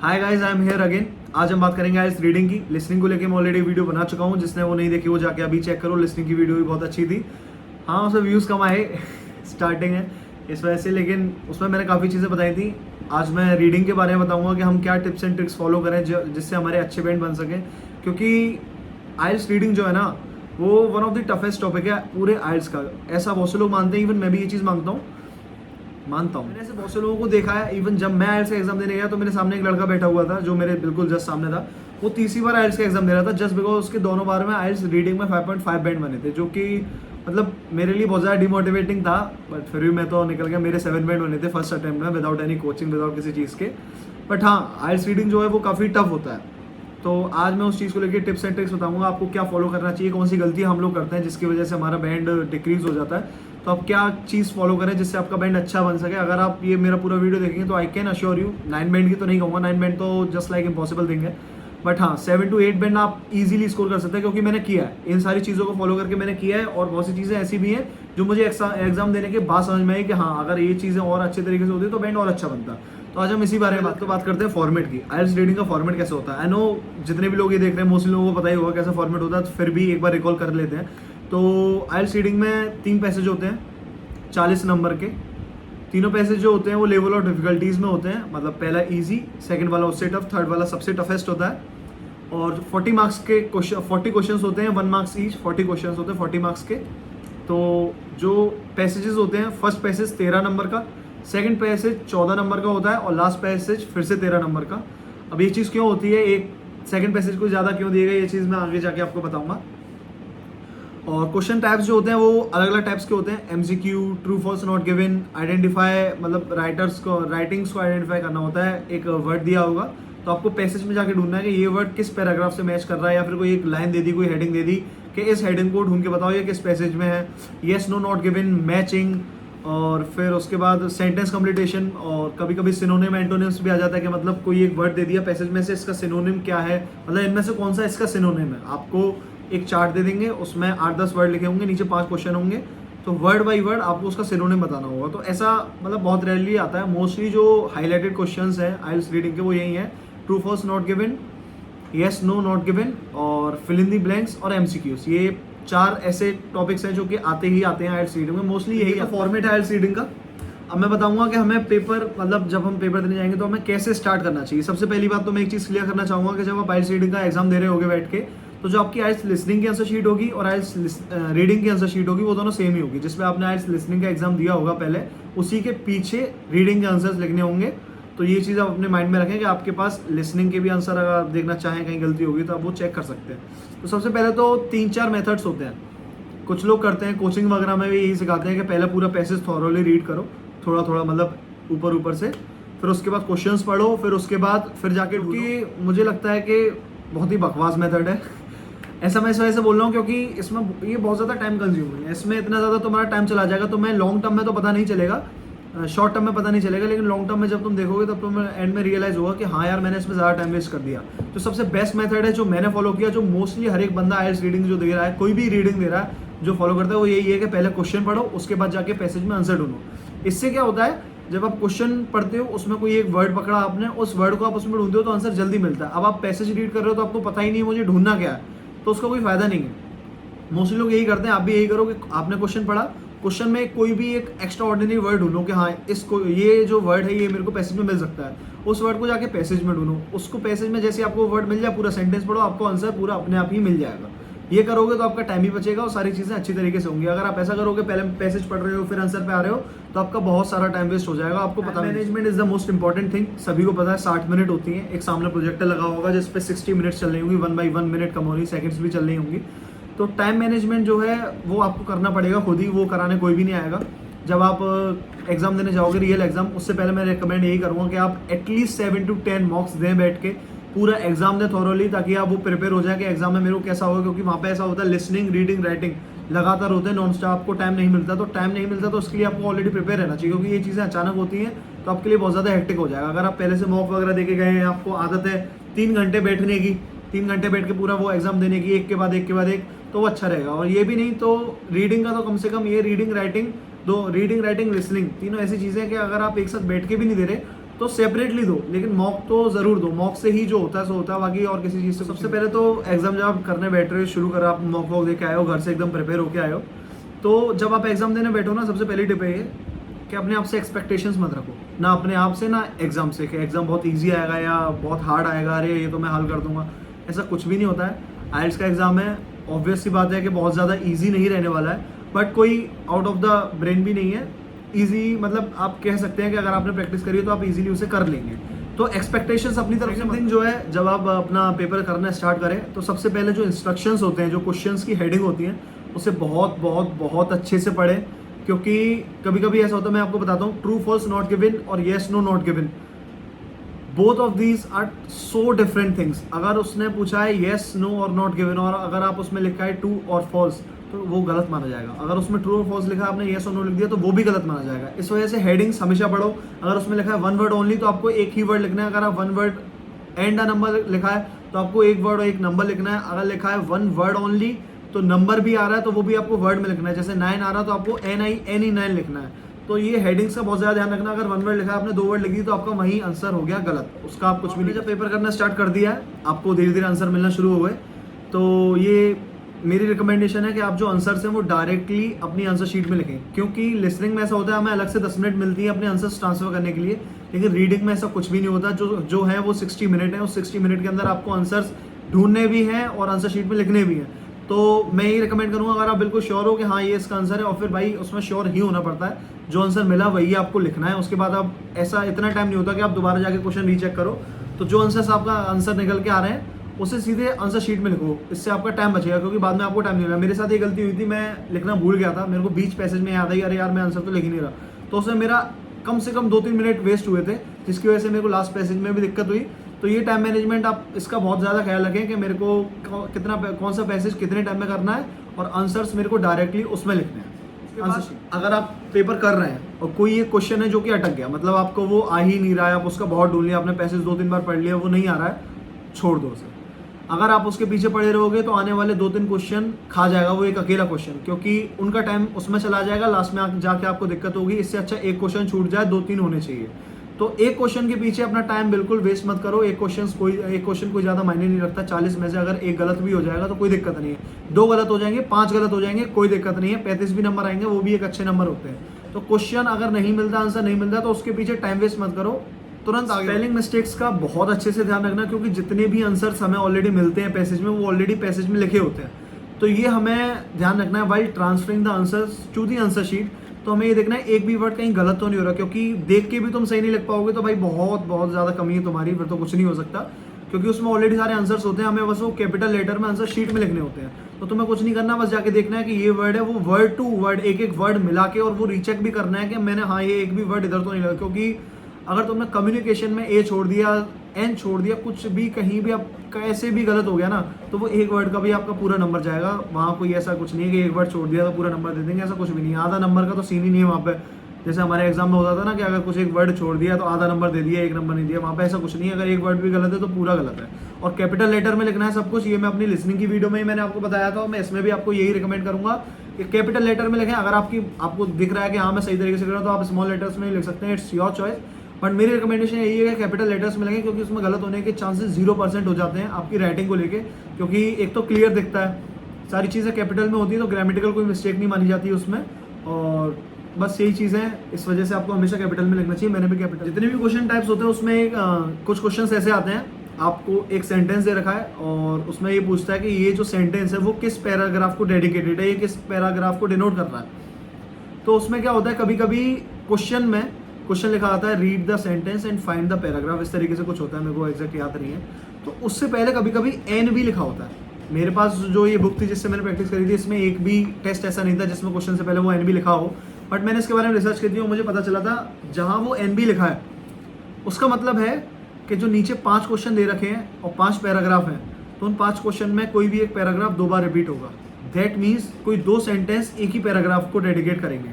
Hi guys, I am here again. आज हम बात करेंगे आइल्स रीडिंग की। लिसनिंग को लेके मैं ऑलरेडी वीडियो बना चुका हूँ, जिसने वो नहीं देखी वो जाके अभी चेक करो। लिसनिंग की वीडियो भी बहुत अच्छी थी। हाँ, उसमें व्यूज़ कम आए स्टार्टिंग है इस वजह से, लेकिन उसमें मैंने काफ़ी चीज़ें बताई थी। आज मैं रीडिंग के बारे में बताऊंगा कि हम क्या टिप्स एंड ट्रिक्स फॉलो करें जिससे हमारे अच्छे बैंड बन सकें, क्योंकि आइल्स रीडिंग जो है ना, वो one of the toughest topic है पूरे आइल्स का। ऐसा बहुत से लोग मानते हैं, इवन मैं भी ये चीज़ मानता हूँ। मैंने ऐसे बहुत से लोगों को देखा है। इवन जब मैं आइल्स का एग्जाम देने गया तो मेरे सामने एक लड़का बैठा हुआ था जो मेरे बिल्कुल जस्ट सामने था। वो तीसरी बार आइल्स का एग्जाम दे रहा था जस्ट बिकॉज उसके दोनों बार में आइल्स रीडिंग में 5.5 बैंड बने थे, जो कि मतलब मेरे लिए बहुत ज़्यादा डिमोटिवेटिंग था। बट फिर भी मैं तो निकल गया। मेरे 7 बैंड बने थे फर्स्ट अटेम्प्ट में, विदाउट एनी कोचिंग, विदाउट किसी चीज़ के। बट हाँ, आइल्स रीडिंग जो है वो काफ़ी टफ होता है। तो आज मैं उस चीज़ को लेकर टिप्स एंड ट्रिक्स बताऊंगा आपको, क्या फॉलो करना चाहिए, कौन सी गलती हम लोग करते हैं जिसकी वजह से हमारा बैंड डिक्रीज हो जाता है। तो आप क्या चीज़ फॉलो करें जिससे आपका बैंड अच्छा बन सके। अगर आप ये मेरा पूरा वीडियो देखेंगे तो I can assure you, 9 band की तो नहीं कहूँगा, 9 बैंड तो जस्ट लाइक इम्पॉसिबल थिंग है। बट हाँ, 7 to 8 बैंड आप इजीली स्कोर कर सकते हैं, क्योंकि मैंने किया है। इन सारी चीज़ों को फॉलो करके मैंने किया है, और बहुत सी चीज़ें ऐसी भी हैं जो मुझे एग्जाम देने के बाद समझ में आई कि हाँ, अगर ये चीज़ें और अच्छे तरीके से होती तो बैंड और अच्छा बनता। तो आज हम इसी बारे में बात करते हैं फॉर्मेट की। आइल्स रीडिंग का फॉर्मेट कैसे होता है। आई नो जितने भी लोग ये देख रहे हैं मोस्टली लोगों को पता ही होगा कैसा फॉर्मेट होता है, तो फिर भी एक बार रिकॉल कर लेते हैं। तो आइल्स रीडिंग में 3 पैसेज होते हैं 40 नंबर के। तीनों पैसेज जो होते हैं वो लेवल ऑफ डिफिकल्टीज में होते हैं। मतलब पहला इजी, सेकंड वाला उससे टफ, थर्ड वाला सबसे टफेस्ट होता है। और 40 मार्क्स के क्वेश्चन, 40 क्वेश्चन होते हैं, 1 मार्क्स ईच, 40 क्वेश्चन होते हैं 40 मार्क्स के। तो जो पैसेजेस होते हैं, फर्स्ट पैसेज 13 नंबर का, सेकंड पैसेज 14 नंबर का होता है, और लास्ट पैसेज फिर से 13 नंबर का। अब ये चीज़ क्यों होती है, एक सेकंड पैसेज को ज़्यादा क्यों दिए गए, ये चीज़ मैं आगे जाके आपको बताऊंगा। और क्वेश्चन टाइप्स जो होते हैं वो अलग अलग टाइप्स के होते हैं। MCQ, true false not given, identify, मतलब राइटिंग्स को आइडेंटिफाई करना होता है। एक वर्ड दिया होगा तो आपको पैसेज में जाके ढूंढना है कि ये वर्ड किस पैराग्राफ से मैच कर रहा है, या फिर कोई एक लाइन दे दी, कोई हेडिंग दे दी कि इस हेडिंग को ढूंढ के बताओ ये किस पैसेज में है। Yes no not given, matching, और फिर उसके बाद सेंटेंस कंप्लीटेशन। और कभी कभी सिनोनिम एंटोनिम्स भी आ जाता है कि मतलब कोई एक वर्ड दे दिया पैसेज में से, इसका सिनोनिम क्या है, मतलब इनमें से कौन सा इसका सिनोनिम है। आपको एक चार्ट दे देंगे, उसमें 8-10 वर्ड लिखे होंगे, नीचे 5 क्वेश्चन होंगे, तो वर्ड बाई वर्ड आपको उसका सिनोनिम बताना होगा। तो ऐसा मतलब बहुत रेयरली आता है। मोस्टली जो हाईलाइटेड क्वेश्चंस हैं आइल्स रीडिंग के वो यही हैं: true false not given, yes no not given, और फिल इन द ब्लैंक्स, और एमसीक्यूज। ये 4 ऐसे टॉपिक्स हैं जो कि आते हैं आइल्स रीडिंग में। मोस्टली यही फॉर्मेट है आइल्स रीडिंग का। अब मैं बताऊंगा कि हमें पेपर, मतलब जब हम पेपर देने जाएंगे तो हमें कैसे स्टार्ट करना चाहिए। सबसे पहली बात तो मैं एक चीज़ क्लियर करना चाहूंगा कि जब आप आइल्स रीडिंग का एग्जाम दे रहे होगे बैठ के, तो जो आपकी आइल्स लिसनिंग की आंसर शीट होगी और आइल्स रीडिंग की आंसर शीट होगी, वो दोनों सेम ही होगी। जिसमें आपने आइल्स लिसनिंग का एग्जाम दिया होगा पहले, उसी के पीछे रीडिंग के आंसर्स लिखने होंगे। तो ये चीज़ आप अपने माइंड में रखें कि आपके पास लिसनिंग के भी आंसर, अगर आप देखना चाहें कहीं गलती होगी तो आप वो चेक कर सकते हैं। तो सबसे पहले तो 3-4 मेथड्स होते हैं। कुछ लोग करते हैं, कोचिंग वगैरह में भी यही सिखाते हैं कि पहले पूरा पैसेज थॉरोली रीड करो, थोड़ा थोड़ा, मतलब ऊपर से, फिर उसके बाद क्वेश्चंस पढ़ो, फिर उसके बाद फिर जाके, क्योंकि मुझे लगता है कि बहुत ही बकवास मेथड है। ऐसा मैं इस वजह से बोल रहा हूँ क्योंकि इसमें ये बहुत ज़्यादा टाइम कंज्यूमिंग है। इसमें इतना ज़्यादा तुम्हारा टाइम चला जाएगा, तो मैं लॉन्ग टर्म में तो पता नहीं चलेगा, शॉर्ट टर्म में पता नहीं चलेगा, लेकिन लॉन्ग टर्म में जब तुम देखोगे तब तुम्हें एंड में रियलाइज होगा कि हाँ यार, मैंने इसमें ज़्यादा टाइम वेस्ट कर दिया। तो सबसे बेस्ट मेथड है जो मैंने फॉलो किया, जो मोस्टली हर एक बंदा आइल्स रीडिंग जो दे रहा है, कोई भी रीडिंग दे रहा है, जो फॉलो करता है वो यही है कि पहले क्वेश्चन पढ़ो, उसके बाद जाके पैसेज में आंसर ढूंढो। इससे क्या होता है, जब आप क्वेश्चन पढ़ते हो उसमें कोई एक वर्ड पकड़ा आपने, उस वर्ड को आप उसमें ढूंढते हो तो आंसर जल्दी मिलता है। अब आप पैसेज रीड कर रहे हो तो आपको पता ही नहीं मुझे ढूंढना क्या है, तो उसका कोई फायदा नहीं है। मोस्टली लोग यही करते हैं, आप भी यही करो कि आपने क्वेश्चन पढ़ा, क्वेश्चन में कोई भी एक एक्स्ट्रा ऑर्डिनरी वर्ड ढूंढो कि हाँ, इसको, ये जो वर्ड है ये मेरे को पैसेज में मिल सकता है, उस वर्ड को जाके पैसेज में ढूंढो। उसको पैसेज में जैसे आपको वर्ड मिल जाए, पूरा सेंटेंस पढ़ो, आपको आंसर पूरा अपने आप ही मिल जाएगा। ये करोगे तो आपका टाइम भी बचेगा और सारी चीज़ें अच्छी तरीके से होंगी। अगर आप ऐसा करोगे, पहले पैसेज पढ़ रहे हो फिर आंसर पे आ रहे हो, तो आपका बहुत सारा टाइम वेस्ट हो जाएगा। आपको पता है management is the most important thing, सभी को पता है। 60 मिनट होती है, एक सामने प्रोजेक्टर लगा होगा जिस पे 60 मिनट्स चल रही होंगी, 1 by 1 मिनट कम हो रही, सेकंड्स भी चल रही होंगी। तो टाइम मैनेजमेंट जो है वो आपको करना पड़ेगा खुद ही, वो कराने कोई भी नहीं आएगा। जब आप एग्जाम देने जाओगे, रियल एग्जाम, उससे पहले मैं रिकमेंड यही करूँगा कि आप एटलीस्ट 7 to 10 मॉक्स दें बैठ के, पूरा एग्जाम दें थॉरोली, ताकि आप वो प्रिपेयर हो जाए कि एग्जाम में मेरे को कैसा होगा। क्योंकि वहाँ पे ऐसा होता है, लिसनिंग, रीडिंग, राइटिंग लगातार होते हैं नॉन स्टॉप, आपको टाइम नहीं मिलता। तो टाइम नहीं मिलता तो उसके लिए आपको ऑलरेडी प्रिपेयर रहना चाहिए, क्योंकि ये चीज़ें अचानक होती हैं तो आपके लिए बहुत ज़्यादा हेक्टिक हो जाएगा। अगर आप पहले से मॉक वगैरह देके गए हैं, आपको आदत है 3 घंटे बैठने की, 3 घंटे बैठ के पूरा वो एग्जाम देने की, एक के बाद एक, तो वो अच्छा रहेगा। और ये भी नहीं तो रीडिंग का तो कम से कम, ये रीडिंग राइटिंग, लिसनिंग, तीनों ऐसी चीज़ें हैं कि अगर आप एक साथ बैठ के भी नहीं दे रहे तो सेपरेटली दो, लेकिन मॉक तो ज़रूर दो। मॉक से ही जो होता है सो होता है, बाकी और किसी चीज़ से। सबसे पहले तो एग्जाम जब आप करने बैठ रहे हो, शुरू करो, आप मॉक वॉक दे के आए हो, घर से एकदम प्रिपेयर होके आए हो, तो जब आप एग्जाम देने बैठो ना, सबसे पहली टिप है ये कि अपने आप से एक्सपेक्टेशंस मत रखो, ना अपने आप से ना एग्जाम से, कि एग्जाम बहुत ईजी आएगा या बहुत हार्ड आएगा, अरे ये तो मैं हल कर दूंगा। ऐसा कुछ भी नहीं होता है। आइल्स का एग्जाम है, ऑब्वियस सी बात है कि बहुत ज़्यादा ईजी नहीं रहने वाला है, बट कोई आउट ऑफ द ब्रेन भी नहीं है। ईजी मतलब आप कह सकते हैं कि अगर आपने प्रैक्टिस करी है तो आप इजीली उसे कर लेंगे। तो एक्सपेक्टेशंस अपनी तरफ से थिंग जो है, जब आप अपना पेपर करना स्टार्ट करें तो सबसे पहले जो इंस्ट्रक्शंस होते हैं, जो क्वेश्चंस की हेडिंग होती है, उसे बहुत बहुत बहुत अच्छे से पढ़ें। क्योंकि कभी कभी ऐसा होता है, मैं आपको बताता हूँ, ट्रू फॉल्स नॉट गिवन और yes no not given, both of these are so different things. अगर उसने पूछा है येस नो और नॉट गिवन, और अगर आप उसमें लिखा है ट्रू और फॉल्स, तो वो गलत माना जाएगा। अगर उसमें ट्रू और फॉल्स लिखा है, आपने येस और नो लिख दिया, तो वो भी गलत माना जाएगा। इस वजह से हेडिंग्स हमेशा पढ़ो। अगर उसमें लिखा है वन वर्ड ओनली, तो आपको एक ही वर्ड लिखना है। अगर आप one word and a number लिखा है, तो आपको एक वर्ड और एक नंबर लिखना है। अगर लिखा है वन वर्ड ओनली, तो नंबर भी आ रहा है तो वो भी आपको वर्ड में लिखना है। जैसे 9 आ रहा है तो आपको NI 9 लिखना है। तो ये हेडिंग्स का बहुत ज़्यादा ध्यान रखना। अगर वन वर्ड लिखा है, आपने 2 वर्ड लिख दी, तो आपका वही आंसर हो गया गलत, उसका आप कुछ भी नहीं। जब पेपर करना स्टार्ट कर दिया है, आपको धीरे धीरे आंसर मिलना शुरू हो गए, तो ये मेरी रिकमेंडेशन है कि आप जो आंसर्स हैं वो डायरेक्टली अपनी आंसर शीट में लिखें। क्योंकि लिसनिंग में ऐसा होता है, हमें अलग से 10 मिनट मिलती है अपने आंसर्स ट्रांसफर करने के लिए, लेकिन रीडिंग में ऐसा कुछ भी नहीं होता। जो है वो 60 मिनट है, उस 60 मिनट के अंदर आपको आंसर्स ढूंढने भी हैं और आंसर शीट में लिखने भी हैं। तो मैं यही रिकमेंड करूंगा, अगर आप बिल्कुल श्योर हो कि हाँ ये इसका आंसर है, और फिर भाई उसमें श्योर ही होना पड़ता है, जो आंसर मिला वही आपको लिखना है। उसके बाद आप ऐसा इतना टाइम नहीं होता कि आप दोबारा जाके क्वेश्चन रीचेक करो। तो जो आंसर्स आपका आंसर निकल के आ रहे हैं, उसे सीधे आंसर शीट में लिखो, इससे आपका टाइम बचेगा, क्योंकि बाद में आपको टाइम नहीं मिला। मेरे साथ ये गलती हुई थी, मैं लिखना भूल गया था, मेरे को बीच पैसेज में याद आई, अरे यार मैं आंसर तो लिख ही नहीं रहा, तो उसमें मेरा कम से कम 2-3 मिनट वेस्ट हुए थे, जिसकी वजह से मेरे को लास्ट पैसेज में भी दिक्कत हुई। तो ये टाइम मैनेजमेंट आप इसका बहुत ज़्यादा ख्याल रखें कि मेरे को कितना कौन सा पैसेज कितने टाइम में करना है, और आंसर्स मेरे को डायरेक्टली उसमें लिखने हैं आंसर शीट। अगर आप पेपर कर रहे हैं और कोई एक क्वेश्चन है जो कि अटक गया, मतलब आपको वो आ ही नहीं रहा है, आप उसका बहुत ढूंढ लिया, आपने पैसेज 2-3 बार पढ़ लिया, वो नहीं आ रहा है, छोड़ दो उसे। अगर आप उसके पीछे पड़े रहोगे तो आने वाले 2-3 क्वेश्चन खा जाएगा वो एक अकेला क्वेश्चन, क्योंकि उनका टाइम उसमें चला जाएगा, लास्ट में जाके आपको दिक्कत होगी। इससे अच्छा एक क्वेश्चन छूट जाए, 2-3 होने चाहिए। तो एक क्वेश्चन के पीछे अपना टाइम बिल्कुल वेस्ट मत करो। एक क्वेश्चन कोई ज़्यादा मायने नहीं रखता। 40 में से अगर एक गलत भी हो जाएगा तो कोई दिक्कत नहीं है, 2 गलत हो जाएंगे, 5 गलत हो जाएंगे, कोई दिक्कत नहीं है। 35 भी नंबर आएंगे, वो भी एक अच्छे नंबर होते हैं। तो क्वेश्चन अगर नहीं मिलता, आंसर नहीं मिलता, तो उसके पीछे टाइम वेस्ट मत करो, तुरंत आगे। स्पेलिंग मिस्टेक्स का बहुत अच्छे से ध्यान रखना, क्योंकि जितने भी आंसर्स हमें ऑलरेडी मिलते हैं पैसेज में, वो ऑलरेडी पैसेज में लिखे होते हैं। तो ये हमें ध्यान रखना है while transferring the answers to the answer sheet. तो हमें ये देखना है एक भी वर्ड कहीं गलत तो नहीं हो रहा, क्योंकि देख के भी तुम सही नहीं लिख पाओगे तो भाई बहुत बहुत ज़्यादा कमी है तुम्हारी, फिर तो कुछ नहीं हो सकता, क्योंकि उसमें ऑलरेडी सारे आंसर्स होते हैं। हमें बस वो कैपिटल लेटर में आंसर शीट में लिखने होते हैं। तो तुम्हें कुछ नहीं करना, बस जाके देखना है कि ये वर्ड है, वो वर्ड टू वर्ड एक एक वर्ड मिला के, और वो रीचेक भी करना है कि मैंने हाँ ये एक भी वर्ड इधर तो नहीं लगा। क्योंकि अगर तुमने कम्युनिकेशन में ए छोड़ दिया, एन छोड़ दिया, कुछ भी कहीं भी आप कैसे भी गलत हो गया ना, तो वो एक वर्ड का भी आपका पूरा नंबर जाएगा। वहाँ कोई ऐसा कुछ नहीं है कि एक वर्ड छोड़ दिया तो पूरा नंबर दे देंगे, ऐसा कुछ भी नहीं है। आधा नंबर का तो सीन ही नहीं है वहाँ पे। जैसे हमारे एग्जाम में होता था ना कि अगर कुछ एक वर्ड छोड़ दिया तो आधा नंबर दे दिया, एक नंबर नहीं दिया, वहाँ पे ऐसा कुछ नहीं है। अगर एक वर्ड भी गलत है तो पूरा गलत है। और कैपिटल लेटर में लिखना है सब कुछ। ये मैं अपनी लिसनिंग की वीडियो में ही मैंने आपको बताया था, मैं इसमें भी आपको यही रिकमेंड करूंगा कि कैपिटल लेटर में लिखें। अगर आपको दिख रहा है कि हाँ मैं सही तरीके से कर रहा हूँ, तो आप स्मॉल लेटर्स में लिख सकते हैं, इट्स योर चॉइस। बट मेरी रिकमेंडेशन यही है कि कैपिटल लेटर्स में लिखें, क्योंकि उसमें गलत होने के चांसेस 0% हो जाते हैं आपकी राइटिंग को लेके। क्योंकि एक तो क्लियर दिखता है, सारी चीज़ें कैपिटल में होती है, तो ग्रामेटिकल कोई मिस्टेक नहीं मानी जाती है उसमें। और बस यही चीज़ है, इस वजह से आपको हमेशा कैपिटल में लिखना चाहिए। मैंने भी कैपिटल, जितने भी क्वेश्चन टाइप्स होते हैं उसमें कुछ क्वेश्चन ऐसे आते हैं, आपको एक सेंटेंस दे रखा है और उसमें ये पूछता है कि ये जो सेंटेंस है वो किस पैराग्राफ को डेडिकेटेड है, ये किस पैराग्राफ को डिनोट कर रहा है। तो उसमें क्या होता है, कभी कभी क्वेश्चन लिखा आता है read the sentence and find the paragraph, इस तरीके से कुछ होता है, मेरे को एग्जैक्ट याद नहीं है। तो उससे पहले कभी कभी एन भी लिखा होता है। मेरे पास जो ये बुक थी जिससे मैंने प्रैक्टिस करी थी, इसमें एक भी टेस्ट ऐसा नहीं था जिसमें क्वेश्चन से पहले वो एन भी लिखा हो। बट मैंने इसके बारे में रिसर्च की थी और मुझे पता चला था जहाँ वो एन भी लिखा है उसका मतलब है कि जो नीचे 5 क्वेश्चन दे रखे हैं और 5 पैराग्राफ हैं, तो उन 5 क्वेश्चन में कोई भी एक पैराग्राफ 2 बार रिपीट होगा। दैट मीन्स कोई 2 सेंटेंस एक ही पैराग्राफ को डेडिकेट करेंगे।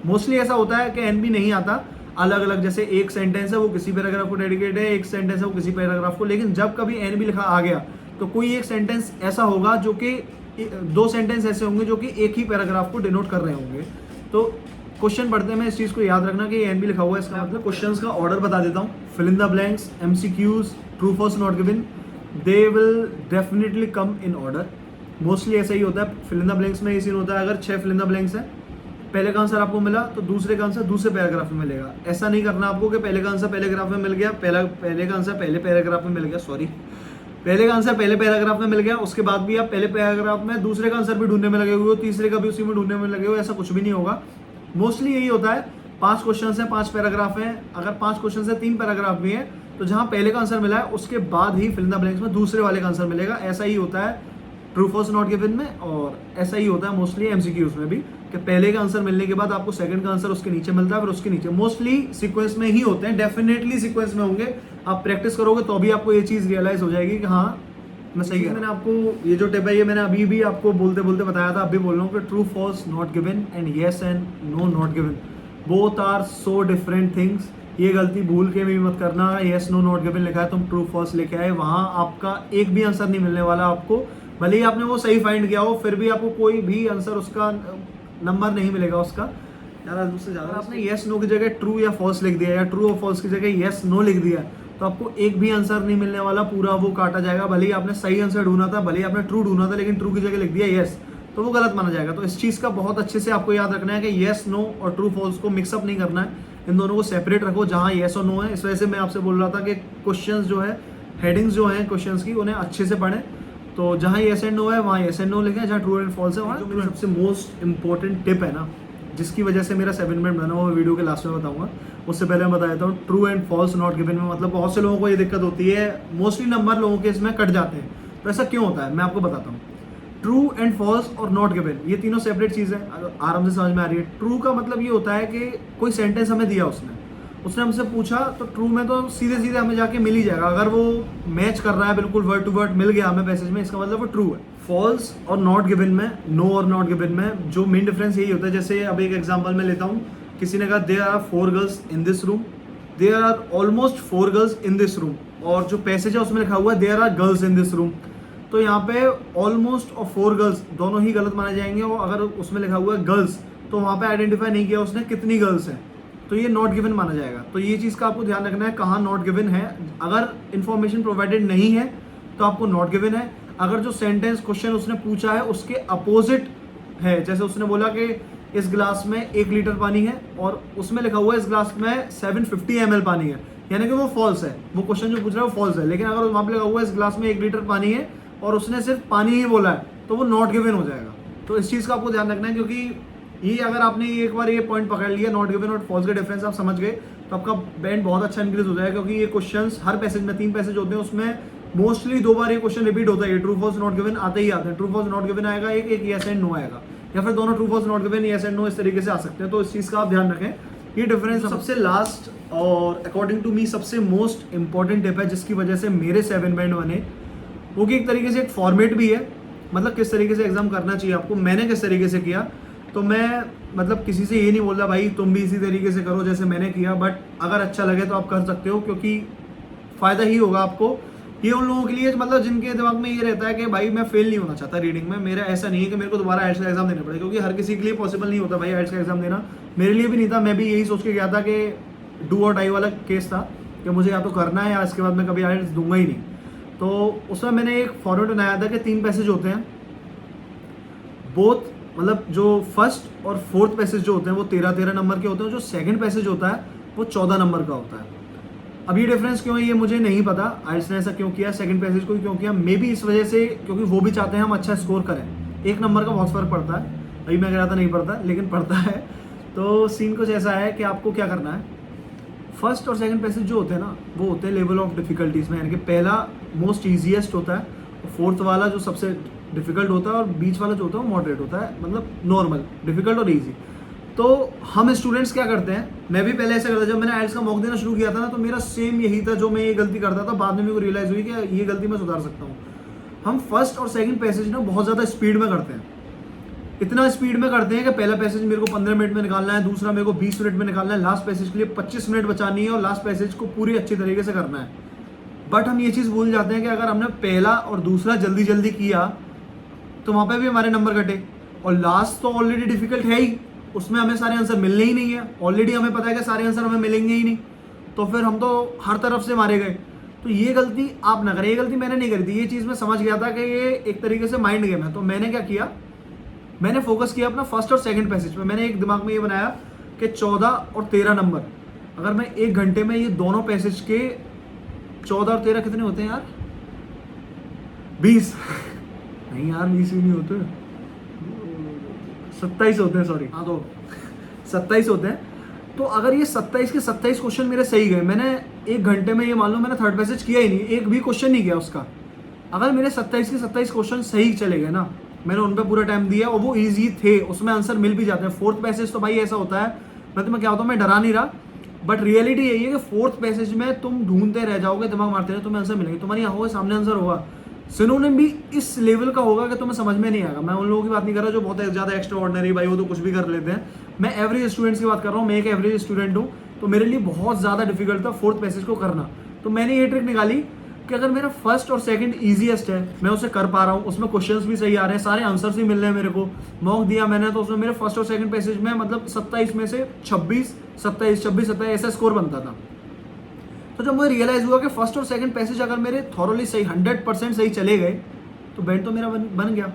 मोस्टली ऐसा होता है कि एन भी नहीं आता, अलग अलग, जैसे एक सेंटेंस है वो किसी पैराग्राफ को डेडिकेट है, एक सेंटेंस है वो किसी पैराग्राफ को। लेकिन जब कभी एन भी लिखा आ गया तो कोई एक सेंटेंस ऐसा होगा जो कि 2 सेंटेंस ऐसे होंगे जो कि एक ही पैराग्राफ को डिनोट कर रहे होंगे। तो क्वेश्चन पढ़ते में इस चीज़ को याद रखना कि एन भी लिखा हुआ है, इसका मतलब क्वेश्चंस का ऑर्डर बता देता हूँ। Fill in the blanks, MCQs, true false not given, they will definitely come in order. Mostly ऐसा ही होता है। फिल इन द ब्लैंक्स में ये सीन होता है, अगर 6 फिल इन द ब्लैंक्स है, पहले का आंसर आपको मिला तो दूसरे का आंसर दूसरे पैराग्राफ में मिलेगा। ऐसा नहीं करना आपको कि पहले का आंसर पहले ग्राफ में मिल गया, पहले का आंसर पहले पैराग्राफ में मिल गया, सॉरी, पहले का आंसर पहले पैराग्राफ में मिल गया, उसके बाद भी आप पहले पैराग्राफ में दूसरे का आंसर भी ढूंढने में लगे हुए हो, तीसरे का भी उसी में ढूंढने में लगे हो, ऐसा कुछ भी नहीं होगा। मोस्टली यही होता है। 5 क्वेश्चन है, 5 पैराग्राफ हैं, अगर 5 क्वेश्चन से 3 पैराग्राफ भी हैं तो जहां पहले का आंसर मिला है उसके बाद ही फिल इन द ब्लैंक्स में दूसरे वाले का आंसर मिलेगा। ऐसा ही होता है ट्रू फॉल्स नॉट गिवन में, और ऐसा ही होता है मोस्टली MCQs में भी कि पहले का आंसर मिलने के बाद आपको सेकंड का आंसर उसके नीचे मिलता है, फिर उसके नीचे। मोस्टली सीक्वेंस में ही होते हैं, डेफिनेटली सीक्वेंस में होंगे। आप प्रैक्टिस करोगे तो भी आपको ये चीज़ रियलाइज हो जाएगी कि हाँ मैं सही है। मैंने आपको ये जो टिप है ये मैंने अभी भी आपको बोलते बोलते बताया था, अभी बोल रहा हूँ कि true false not given and yes and no not given, both are so different things. ये गलती भूल के भी मत करना। येस नो नॉट गिवन लिखा है, तुम ट्रू फॉल्स लेके आए, वहाँ आपका एक भी आंसर नहीं मिलने वाला आपको। भले ही आपने वो सही फाइंड किया हो, फिर भी आपको कोई भी आंसर उसका नंबर नहीं मिलेगा उसका। यार उससे ज़्यादा आपने येस नो की जगह ट्रू या फॉल्स लिख दिया, या ट्रू और फॉल्स की जगह येस नो लिख दिया, तो आपको एक भी आंसर नहीं मिलने वाला, पूरा वो काटा जाएगा। भले ही आपने सही आंसर ढूंढा था, भले ही आपने ट्रू ढूंढा था, लेकिन ट्रू की जगह लिख दिया येस, तो वो गलत माना जाएगा। तो इस चीज़ का बहुत अच्छे से आपको याद रखना है कि येस नो और ट्रू फॉल्स को मिक्सअप नहीं करना है, इन दोनों को सेपरेट रखो। जहाँ येस और नो है, इस वजह से मैं आपसे बोल रहा था कि क्वेश्चंस जो है, हेडिंग्स जो हैं क्वेश्चंस की, उन्हें अच्छे से पढ़ें। तो जहाँ येस एंड नो है वहाँ येस एंड नो लिखें, जहाँ ट्रू एंड फॉल्स है वहाँ। जो मेरी सबसे मोस्ट इंपॉर्टेंट टिप है ना, जिसकी वजह से मेरा 7 मिनट बना, वो वीडियो के लास्ट में बताऊंगा। उससे पहले मैं बता देता हूँ, true and false not given में मतलब बहुत से लोगों को ये दिक्कत होती है, मोस्टली नंबर लोगों के इसमें कट जाते हैं। तो ऐसा क्यों होता है मैं आपको बताता हूँ। ट्रू एंड फॉल्स और नॉट गिवन ये तीनों सेपरेट चीज़ें आराम से समझ में आ रही है। ट्रू का मतलब ये होता है कि कोई सेंटेंस हमें दिया उसने हमसे पूछा, तो ट्रू में तो सीधे सीधे हमें जाके मिल ही जाएगा। अगर वो मैच कर रहा है बिल्कुल वर्ड टू वर्ड मिल गया हमें पैसेज में, इसका मतलब वो ट्रू है। फॉल्स और नॉट गिवन में, नो और नॉट गिवन में जो मेन डिफरेंस यही होता है। जैसे अब एक एग्जांपल मैं लेता हूँ, किसी ने कहा there are 4 girls in this room, there are almost 4 girls in this room, और जो पैसेज है उसमें लिखा हुआ है there are girls in this room. तो यहाँ पे ऑलमोस्ट और 4 गर्ल्स दोनों ही गलत माने जाएंगे, और अगर उसमें लिखा हुआ है गर्ल्स तो वहाँ पे आइडेंटिफाई नहीं किया उसने कितनी गर्ल्स हैं, तो ये नॉट गिवन माना जाएगा। तो ये चीज़ का आपको ध्यान रखना है, कहाँ नॉट गिवन है। अगर इन्फॉर्मेशन प्रोवाइडेड नहीं है तो आपको नॉट गिवन है। अगर जो सेंटेंस क्वेश्चन उसने पूछा है उसके अपोजिट है, जैसे उसने बोला कि इस ग्लास में 1 लीटर पानी है और उसमें लिखा हुआ है इस ग्लास में 750 ml पानी है, यानी कि वो फॉल्स है। वो क्वेश्चन जो पूछ रहा है वो फॉल्स है। लेकिन अगर वहाँ पे लिखा हुआ है इस ग्लास में 1 लीटर पानी है और उसने सिर्फ पानी ही बोला है, तो वो नॉट गिवन हो जाएगा। तो इस चीज़ का आपको ध्यान रखना है, क्योंकि ये अगर आपने एक बार ये पॉइंट पकड़ लिया, नॉट गिवन और फॉल्स का डिफरेंस आप समझ गए, तो आपका बैंड बहुत अच्छा इंक्रीज हो जाएगा। क्योंकि ये क्वेश्चंस हर पैसेज में 3 पैसेज होते हैं, उसमें मोस्टली 2 बार ये क्वेश्चन रिपीट होता है। ट्रू फॉल्स नॉट गिवन आते ही आते हैं। ट्रू फॉल्स नॉट गिवन आएगा एक येस एंड नो आएगा, या फिर दोनों true false not given yes and no इस तरीके से आ सकते हैं। तो इस चीज़ का आप ध्यान रखें। ये डिफरेंस सबसे लास्ट और अकॉर्डिंग टू मी सबसे मोस्ट इंपॉर्टेंट टिप है, जिसकी वजह से मेरे 7 बैंड बने, वो कि एक तरीके से एक फॉर्मेट भी है, मतलब किस तरीके से एग्जाम करना चाहिए आपको। मैंने किस तरीके से किया, तो मैं मतलब किसी से ये नहीं बोल रहा भाई तुम भी इसी तरीके से करो जैसे मैंने किया, बट अगर अच्छा लगे तो आप कर सकते हो, क्योंकि फ़ायदा ही होगा आपको। ये उन लोगों के लिए मतलब जिनके दिमाग में ये रहता है कि भाई मैं फेल नहीं होना चाहता रीडिंग में, मेरा ऐसा नहीं है कि मेरे को दोबारा आइल्स का एग्जाम देना पड़े, क्योंकि हर किसी के लिए पॉसिबल नहीं होता भाई आइल्स का एग्जाम देना। मेरे लिए भी नहीं था, मैं भी यही सोच के गया था कि डू और डाई वाला केस था कि मुझे या तो करना है या इसके बाद मैं कभी आइल्स दूंगा ही नहीं। तो उसमें मैंने एक फॉर्मेट बनाया था कि 3 पैसेज होते हैं, बोथ मतलब जो फर्स्ट और फोर्थ पैसेज जो होते हैं वो 13-13 नंबर के होते हैं, जो सेकंड पैसेज होता है वो 14 नंबर का होता है। अब ये डिफरेंस क्यों है ये मुझे नहीं पता, आइल्स ने ऐसा क्यों किया, सेकंड पैसेज को क्यों किया, मे बी इस वजह से क्योंकि वो भी चाहते हैं हम अच्छा स्कोर करें। 1 नंबर का बहुत फर्क पड़ता है, अभी मैं कह रहा था नहीं पड़ता, लेकिन पड़ता है। तो सीन कुछ ऐसा है कि आपको क्या करना है, फर्स्ट और सेकंड पैसेज जो होते हैं ना वो होते हैं लेवल ऑफ डिफिकल्टीज में, यानी कि पहला मोस्ट ईजीएस्ट होता है, फोर्थ वाला जो सबसे डिफिकल्ट होता है, और बीच वाला जो होता है वो मॉडरेट होता है, मतलब नॉर्मल, डिफिकल्ट और इजी। तो हम स्टूडेंट्स क्या करते हैं, मैं भी पहले ऐसा करता, जब मैंने आइल्स का मॉक देना शुरू किया था ना, तो मेरा सेम यही था, जो मैं ये गलती करता था, बाद में मेरे को रियलाइज हुई कि ये गलती मैं सुधार सकता हूँ। हम फर्स्ट और सेकंड पैसेज ना बहुत ज़्यादा स्पीड में करते हैं, इतना स्पीड में करते हैं कि पहला पैसेज मेरे को 15 मिनट में निकालना है, दूसरा मेरे को 20 मिनट में निकालना है, लास्ट पैसेज के लिए 25 मिनट बचानी है और लास्ट पैसेज को पूरी अच्छी तरीके से करना है। बट हम ये चीज़ भूल जाते हैं कि अगर हमने पहला और दूसरा जल्दी जल्दी किया तो वहाँ पे भी हमारे नंबर कटे, और लास्ट तो ऑलरेडी डिफिकल्ट है ही, उसमें हमें सारे आंसर मिलने ही नहीं है, ऑलरेडी हमें पता है कि सारे आंसर हमें मिलेंगे ही नहीं, तो फिर हम तो हर तरफ से मारे गए। तो ये गलती आप ना करें, ये गलती मैंने नहीं करी थी। ये चीज़ मैं समझ गया था कि ये एक तरीके से माइंड गेम है। तो मैंने क्या किया, मैंने फोकस किया अपना फर्स्ट और सेकंड पैसेज पे। मैंने एक दिमाग में ये बनाया कि 14 और 13 नंबर, अगर मैं 1 घंटे में ये दोनों पैसेज के 14 और 13 कितने होते हैं यार, 20 नहीं यार 20 भी नहीं होते, 27 होते हैं, सॉरी, हाँ तो 27 होते हैं। तो अगर ये 27 के 27 क्वेश्चन मेरे सही गए, मैंने 1 घंटे में ये मान लो मैंने थर्ड पैसेज किया ही नहीं, एक भी क्वेश्चन नहीं गया उसका, अगर मेरे 27 के 27 क्वेश्चन सही चले गए ना, मैंने उन पर पूरा टाइम दिया और वो इजी थे, उसमें आंसर मिल भी जाते हैं। फोर्थ पैसेज तो भाई ऐसा होता है, मैं तुम्हें क्या होता हूँ, मैं डरा नहीं रहा, बट रियलिटी यही है कि फोर्थ पैसेज में तुम ढूंढते रह जाओगे, दिमाग मारते रहे, तुम्हें आंसर मिलेंगे, तुम्हारी आंखों के सामने आंसर होगा। सिनोनिम भी इस लेवल का होगा कि तुम्हें समझ में नहीं आएगा। मैं उन लोगों की बात नहीं कर रहा जो बहुत ज़्यादा एक्स्ट्रा ऑर्डिनरी भाई, वो तो कुछ भी कर लेते हैं। मैं एवरेज स्टूडेंट्स की बात कर रहा हूँ। मैं एक एवरेज स्टूडेंट हूँ, तो मेरे लिए बहुत ज़्यादा डिफिकल्ट था फोर्थ पैसेज को करना। तो मैंने ये ट्रिक निकाली कि अगर मेरा फर्स्ट और सेकंड ईजीएस्ट है, मैं उसे कर पा रहा हूँ, उसमें क्वेश्चंस भी सही आ रहे हैं, सारे आंसर्स भी मिल रहे हैं मेरे को, मॉक दिया मैंने, तो उसमें मेरे फर्स्ट और सेकंड पैसेज में मतलब 27 में से 26, 27, 26, 27 ऐसा स्कोर बनता था। तो जब मुझे रियलाइज हुआ कि फर्स्ट और सेकंड पैसेज अगर मेरे थॉरोली सही 100% सही चले गए, तो बैंड तो मेरा बन गया,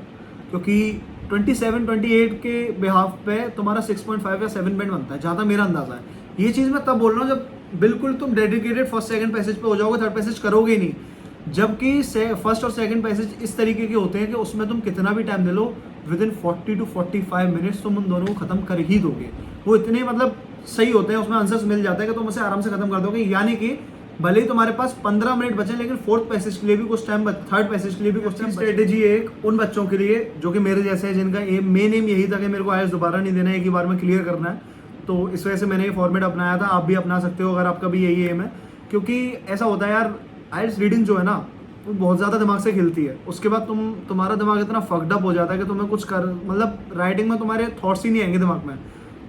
क्योंकि 27, 28 के बिहाफ पे तुम्हारा 6.5 या 7 बैंड बनता है, ज़्यादा मेरा अंदाजा है। ये चीज़ मैं तब बोल रहा हूँ जब बिल्कुल तुम डेडिकेटेड फर्स्ट सेकंड पैसेज पे हो जाओगे, थर्ड पैसेज करोगे ही नहीं। जबकि फर्स्ट और सेकंड पैसेज इस तरीके के होते हैं कि उसमें तुम कितना भी time they low, with in 40 to 45 minutes तुम उन दोनों को खत्म कर ही दोगे। वो इतने मतलब सही होते हैं, उसमें आंसर्स मिल जाते हैं कि तुम उसे आराम से खत्म कर दोगे। यानी कि भले ही तुम्हारे पास 15 मिनट बचे, लेकिन फोर्थ पैसेज के लिए भी कुछ टाइम, थर्ड पैसेज के लिए भी कुछ टाइम। स्ट्रेटेजी एक उन बच्चों के लिए जो कि मेरे जैसे हैं, जिनका मेन एम यही था कि मेरे को आईएएस दोबारा नहीं देना है, एक ही बार में क्लियर करना है। तो इस वजह से मैंने ये फॉर्मेट अपनाया था। आप भी अपना सकते हो अगर आपका भी यही एम है, क्योंकि ऐसा होता है यार, आईएलटीएस रीडिंग जो है ना, वो बहुत ज़्यादा दिमाग से खिलती है। उसके बाद तुम्हारा दिमाग इतना फक्ड अप हो जाता है कि तुम्हें कुछ कर, मतलब राइटिंग में तुम्हारे थॉट्स ही नहीं आएंगे दिमाग में,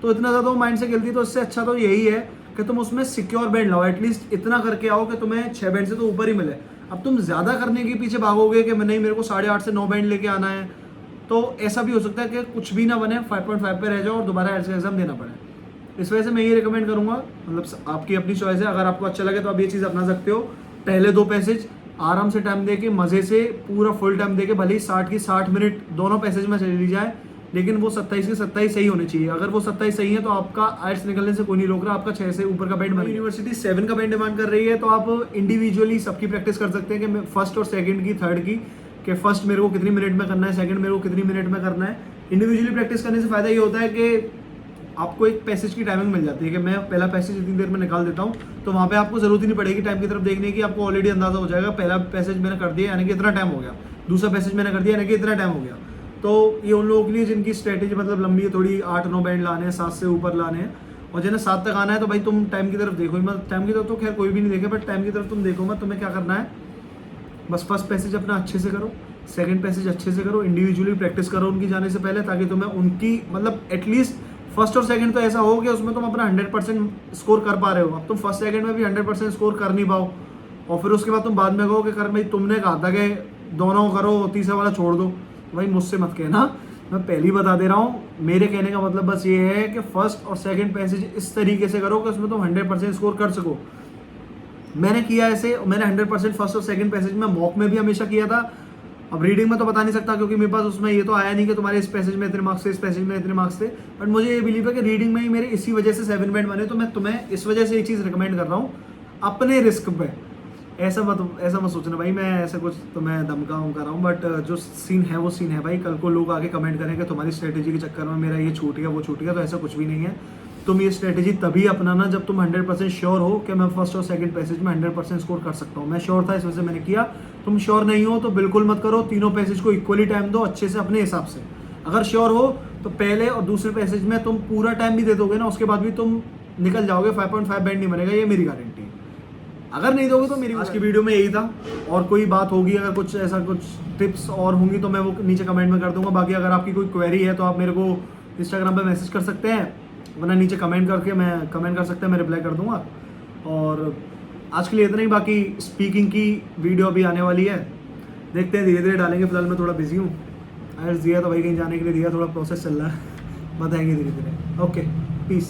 तो इतना ज़्यादा वो माइंड से खिलती है। तो इससे अच्छा तो यही है कि तुम उसमें सिक्योर बैंड लाओ, एटलीस्ट इतना करके आओ कि तुम्हें 6 बैंड से तो ऊपर ही मिले। अब तुम ज़्यादा करने के पीछे भागोगे कि नहीं मेरे को 8.5 से 9 बैंड लेके आना है, तो ऐसा भी हो सकता है कि कुछ भी ना बने, 5.5 पे रह जाओ और दोबारा आईएलटीएस का एग्जाम देना पड़े। इस वजह से मैं ये रिकमेंड करूंगा, मतलब आपकी अपनी चॉइस है, अगर आपको अच्छा लगे तो आप ये चीज़ अपना सकते हो। पहले 2 पैसेज आराम से टाइम देके, मज़े से पूरा फुल टाइम देके, भले ही 60 की 60 मिनट दोनों पैसेज में चली जाए, लेकिन वो 27 की 27 सही होनी चाहिए। अगर वो 27 सही है तो आपका आईएलटीएस निकलने से कोई नहीं रोक रहा, आपका 6 से ऊपर का बैंड बना। यूनिवर्सिटी 7 का बैंड डिमांड कर रही है, तो आप इंडिविजुअली सबकी प्रैक्टिस कर सकते हैं कि फर्स्ट और सेकंड की, थर्ड की, कि फर्स्ट मेरे को कितनी मिनट में करना है, सेकंड मेरे को कितनी मिनट में करना है। इंडिविजुअली प्रैक्टिस करने से फायदा ये होता है कि आपको एक पैसेज की टाइमिंग मिल जाती है कि मैं पहला पैसेज इतनी देर में निकाल देता हूँ, तो वहाँ पे आपको जरूरत ही नहीं पड़ेगी टाइम की तरफ देखने की। आपको ऑलरेडी अंदाजा हो जाएगा, पहला पैसेज मैंने कर दिया यानी कि इतना टाइम हो गया, दूसरा पैसेज मैंने कर दिया यानी कि इतना टाइम हो गया। तो ये उन लोगों के लिए जिनकी स्ट्रेटेजी मतलब लंबी है, थोड़ी 8-9 बैंड लाने हैं, 7 से ऊपर लाने हैं, और जिन्हें 7 तक आना है, तो भाई तुम टाइम की तरफ देखो ही मत। टाइम की तरफ तो खैर कोई भी नहीं देखे, बट टाइम की तरफ तुम देखो मत। तुम्हें क्या करना है, बस फर्स्ट पैसेज अपना अच्छे से करो, सेकंड पैसेज अच्छे से करो, इंडिविजुअली प्रैक्टिस करो उनकी जाने से पहले, ताकि तुम्हें उनकी मतलब एटलीस्ट फर्स्ट और सेकंड तो ऐसा हो कि उसमें तुम अपना 100% स्कोर कर पा रहे हो। अब तुम फर्स्ट सेकंड में भी 100% स्कोर कर नहीं पाओ, और फिर उसके बाद तुम बाद में कहो कि कर भाई तुमने कहा था कि दोनों करो, तीसरा वाला छोड़ दो। भाई मुझसे मत कहना, मैं पहले ही बता दे रहा हूँ। मेरे कहने का मतलब बस ये है कि फर्स्ट और सेकंड पैसेज इस तरीके से करो कि उसमें तुम 100% स्कोर कर सको। मैंने किया ऐसे, मैंने 100% फर्स्ट और सेकंड पैसेज में, मॉक में भी हमेशा किया था। अब रीडिंग में तो बता नहीं सकता, क्योंकि मेरे पास उसमें ये तो आया नहीं कि तुम्हारे इस पैसेज में इतने मार्क्स थे, इस पैसेज में इतने मार्क्स थे, बट मुझे ये बिलीव है कि रीडिंग में ही मेरे इसी वजह से 7 बैंड बने। तो मैं तुम्हें इस वजह से एक चीज़ रिकमेंड कर रहा हूँ, अपने रिस्क पे। ऐसा मत सोचना भाई मैं ऐसा कुछ तुम्हें धमकाऊँ कर रहा हूँ, बट जो सीन है वो सीन है भाई। कल को लोग आगे कमेंट करें कि तुम्हारी स्ट्रेटेजी के चक्कर में मेरा ये छूट गया, वो छूट गया, तो ऐसा कुछ भी नहीं है। तुम ये स्ट्रेटेजी तभी अपनाना जब तुम 100% श्योर हो कि मैं फर्स्ट और सेकंड पैसेज में 100% स्कोर कर सकता हूँ। मैं श्योर था, इस वजह से मैंने किया। तुम श्योर नहीं हो तो बिल्कुल मत करो, तीनों पैसेज को इक्वली टाइम दो अच्छे से अपने हिसाब से। अगर श्योर हो तो पहले और दूसरे पैसेज में तुम पूरा टाइम भी दे दोगे ना, उसके बाद भी तुम निकल जाओगे, 5.5 बैंड नहीं बनेगा, ये मेरी गारंटी है। अगर नहीं दोगे तो मेरी। आज की वीडियो में यही था, और कोई बात होगी, अगर कुछ ऐसा कुछ टिप्स और होंगी तो मैं वो नीचे कमेंट में कर दूंगा। बाकी अगर आपकी कोई क्वेरी है तो आप मेरे को इंस्टाग्राम पे मैसेज कर सकते हैं, वरना नीचे कमेंट करके मैं कमेंट कर सकते हैं, मैं रिप्लाई कर दूंगा। और आज के लिए इतना ही। बाकी स्पीकिंग की वीडियो अभी आने वाली है, देखते हैं, धीरे धीरे डालेंगे। फिलहाल मैं थोड़ा बिजी हूँ, आईएलटीएस दिया तो भाई कहीं जाने के लिए दिया, थोड़ा प्रोसेस चल रहा है, बताएंगे धीरे धीरे। Okay, piece.